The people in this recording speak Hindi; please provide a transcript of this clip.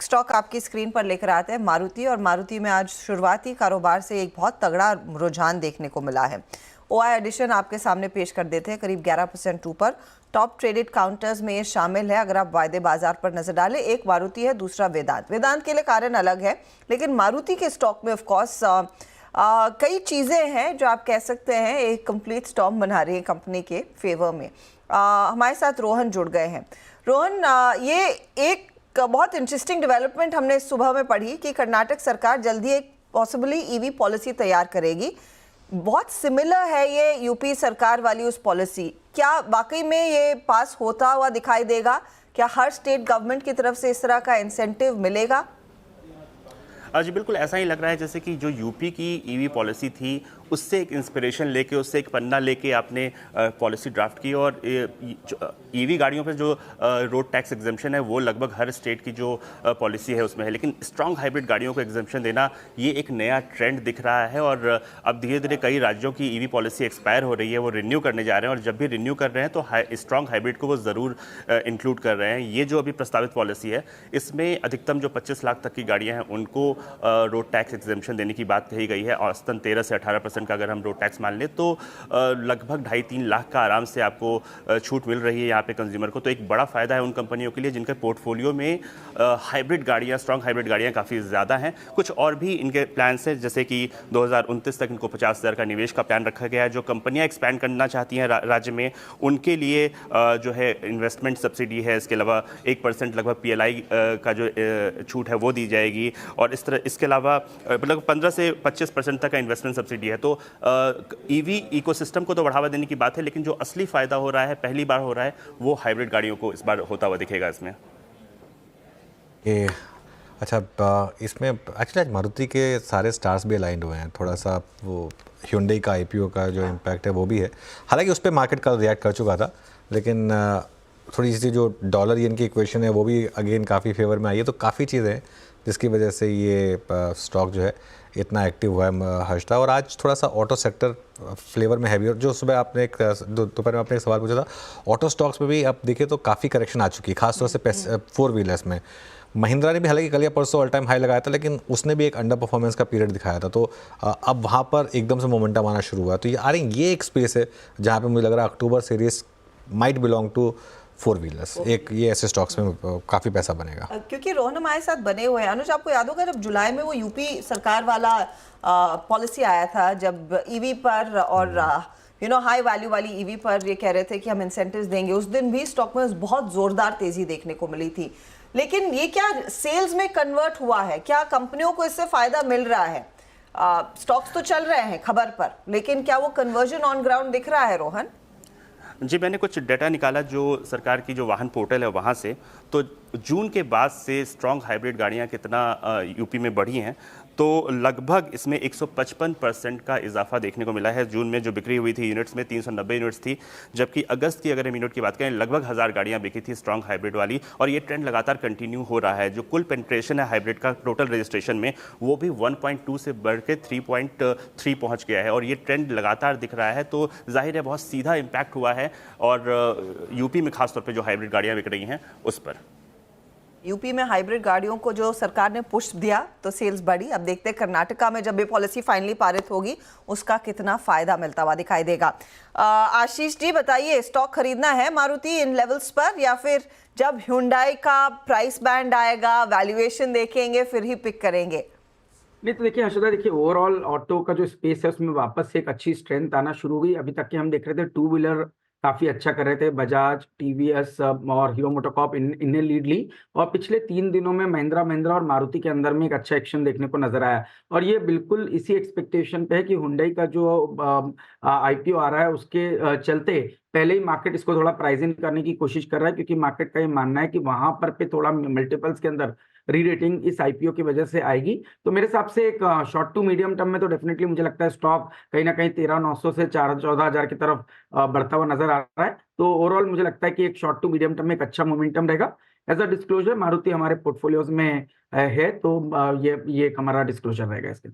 स्टॉक आपकी स्क्रीन पर लेकर आते हैं मारुति, और मारुति में आज शुरुआती कारोबार से एक बहुत तगड़ा रुझान देखने को मिला है। ओआई एडिशन आपके सामने पेश कर देते हैं करीब 11% ऊपर। टॉप ट्रेडेड काउंटर्स में ये शामिल है। अगर आप वायदे बाजार पर नजर डालें, एक मारुति है, दूसरा वेदांत के लिए कारण अलग है, लेकिन मारुति के स्टॉक में ऑफकोर्स कई चीज़ें हैं जो आप कह सकते हैं एक कंप्लीट स्टॉर्म बना रही है कंपनी के फेवर में। हमारे साथ रोहन जुड़ गए हैं। रोहन, ये एक बहुत इंटरेस्टिंग डेवलपमेंट हमने सुबह में पढ़ी कि कर्नाटक सरकार जल्दी एक पॉसिबली ईवी पॉलिसी तैयार करेगी। बहुत सिमिलर है ये यूपी सरकार वाली उस पॉलिसी। क्या वाकई में ये पास होता हुआ दिखाई देगा? क्या हर स्टेट गवर्नमेंट की तरफ से इस तरह का इंसेंटिव मिलेगा? जी बिल्कुल ऐसा ही लग रहा है जैसे कि जो यूपी की ईवी पॉलिसी थी उससे एक इंस्पिरेशन लेके, उससे एक पन्ना लेके आपने पॉलिसी ड्राफ्ट की, और ईवी गाड़ियों पे जो रोड टैक्स एग्जम्पशन है वो लगभग हर स्टेट की जो पॉलिसी है उसमें है, लेकिन स्ट्रॉन्ग हाइब्रिड गाड़ियों को एग्जम्पशन देना ये एक नया ट्रेंड दिख रहा है। और अब धीरे धीरे कई राज्यों की ईवी पॉलिसी एक्सपायर हो रही है, वो रिन्यू करने जा रहे हैं, और जब भी रिन्यू कर रहे हैं तो स्ट्रॉन्ग हाइब्रिड को वो ज़रूर इंक्लूड कर रहे हैं। ये जो अभी प्रस्तावित पॉलिसी है इसमें अधिकतम जो 25 लाख तक की गाड़ियाँ हैं उनको रोड टैक्स एग्जम्पशन देने की बात कही गई है। औसतन 13 से 18% का अगर हम रोड टैक्स मान लें तो लगभग 2.5-3 लाख का आराम से आपको छूट मिल रही है यहाँ पे कंज्यूमर को। तो एक बड़ा फायदा है उन कंपनियों के लिए जिनके पोर्टफोलियो में हाइब्रिड गाड़ियाँ, स्ट्रॉन्ग हाइब्रिड गाड़ियाँ काफ़ी ज़्यादा हैं। कुछ और भी इनके प्लान्स हैं, जैसे कि 2029 तक इनको 50,000 का निवेश का प्लान रखा गया है। जो कंपनियाँ एक्सपैंड करना चाहती हैं राज्य में उनके लिए जो है इन्वेस्टमेंट सब्सिडी है। इसके अलावा 1% लगभग PLI का जो छूट है वो दी जाएगी, और इसके अलावा लगभग 15 से 25% तक का इन्वेस्टमेंट सब्सिडी है। तो ईवी इकोसिस्टम को तो बढ़ावा देने की बात है, लेकिन जो असली फायदा हो रहा है, पहली बार हो रहा है, वो हाइब्रिड गाड़ियों को इस बार होता हुआ दिखेगा इसमें। अच्छा, इसमें एक्चुअली आज मारुति के सारे स्टार्स भी अलाइंड हुए हैं। थोड़ा सा वो Hyundai का IPO का जो इम्पैक्ट है वो भी है, हालांकि उस पर मार्केट का रिएक्ट कर चुका था, लेकिन थोड़ी सी जो डॉलर येन की इक्वेशन है वो भी अगेन काफ़ी फेवर में आई है। तो काफ़ी चीज़ें हैं जिसकी वजह से ये स्टॉक जो है इतना एक्टिव हुआ है हर्षदा। और आज थोड़ा सा ऑटो सेक्टर फ्लेवर में हैवी, और जो सुबह आपने दोपहर में आपने एक सवाल पूछा था, ऑटो स्टॉक्स में भी आप देखें तो काफ़ी करेक्शन आ चुकी है, खासतौर से 4 व्हीलर्स में। महिंद्रा ने भी हालांकि कल या परसों ऑल टाइम हाई लगाया था, लेकिन उसने भी एक अंडर परफॉर्मेंस का पीरियड दिखाया था। तो अब वहाँ पर एकदम से मोमेंटम आना शुरू हुआ। तो ये एक स्पेस है जहाँ पे मुझे लग रहा है October series might belong to 4 wheelers. एक ये ऐसे स्टॉक्स में काफ़ी पैसा बनेगा, क्योंकि रोहन हमारे साथ बने हुए हैं। अनुज, आपको याद होगा जब जुलाई में वो यूपी सरकार वाला पॉलिसी आया था, जब ईवी पर और हाई वैल्यू वाली ईवी पर ये कह रहे थे कि हम इंसेंटिव्स देंगे, उस दिन भी स्टॉक में बहुत जोरदार तेजी देखने को मिली थी। लेकिन ये क्या सेल्स में कन्वर्ट हुआ है? क्या कंपनियों को इससे फायदा मिल रहा है? स्टॉक्स तो चल रहे हैं खबर पर, लेकिन क्या वो कन्वर्जन ऑन ग्राउंड दिख रहा है रोहन? जी, मैंने कुछ डाटा निकाला जो सरकार की जो वाहन पोर्टल है वहाँ से, तो जून के बाद से स्ट्रॉन्ग हाइब्रिड गाड़ियाँ कितना यूपी में बढ़ी हैं, तो लगभग इसमें 155% का इजाफा देखने को मिला है। जून में जो बिक्री हुई थी यूनिट्स में 390 यूनिट्स थी, जबकि अगस्त की अगर हम यूनिट की बात करें लगभग 1000 गाड़ियाँ बिकी थी स्ट्रॉन्ग हाइब्रिड वाली, और ये ट्रेंड लगातार कंटिन्यू हो रहा है। जो कुल पेंट्रेशन है हाइब्रिड का टोटल रजिस्ट्रेशन में, वो भी 1.2 से बढ़ के 3.3 पहुँच गया है, और ये ट्रेंड लगातार दिख रहा है। तो जाहिर है बहुत सीधा इम्पैक्ट हुआ है, और यूपी में खासतौर पर जो हाइब्रिड गाड़ियाँ बिक रही हैं उस पर। यूपी में हाइब्रिड गाड़ियों को जो सरकार ने पुश दिया तो सेल्स बढ़ी। अब देखते हैं कर्नाटका में जब ये पॉलिसी फाइनली पारित होगी उसका कितना फायदा मिलता हुआ दिखाई देगा। आशीष जी बताइए, स्टॉक खरीदना है मारुति इन लेवल्स पर, या फिर जब Hyundai का प्राइस बैंड आएगा, वैल्यूएशन देखेंगे, फिर ही पिक करेंगे? नहीं तो देखिए हर्षदा, देखिए ओवरऑल ऑटो का जो स्पेस है उसमें वापस से एक अच्छी स्ट्रेंथ आना शुरू हो गई। अभी तक के हम देख रहे थे 2 व्हीलर काफी अच्छा कर रहे थे, बजाज, TVS और हीरो मोटोकॉर्प इन्हें लीड ली, और पिछले 3 दिनों में महिंद्रा और मारुति के अंदर में एक अच्छा एक्शन देखने को नजर आया। और ये बिल्कुल इसी एक्सपेक्टेशन पे है कि Hyundai का जो IPO आ रहा है उसके चलते पहले ही मार्केट इसको थोड़ा प्राइस इन करने की कोशिश कर रहा है, क्योंकि मार्केट का ये मानना है कि वहां पर पे थोड़ा मल्टीपल्स के अंदर री रेटिंग इस IPO की वजह से आएगी। तो मेरे हिसाब से एक शॉर्ट टू मीडियम टर्म में तो डेफिनेटली मुझे लगता है स्टॉक कहीं ना कहीं 13,900 से 14,000 की तरफ बढ़ता हुआ नजर आ रहा है। तो ओवरऑल मुझे लगता है कि एक शॉर्ट टू मीडियम टर्म में एक अच्छा मोमेंटम रहेगा। एज अ डिस्क्लोजर मारुति हमारे पोर्टफोलियोज में है, तो ये एक हमारा डिस्क्लोजर रहेगा इसके।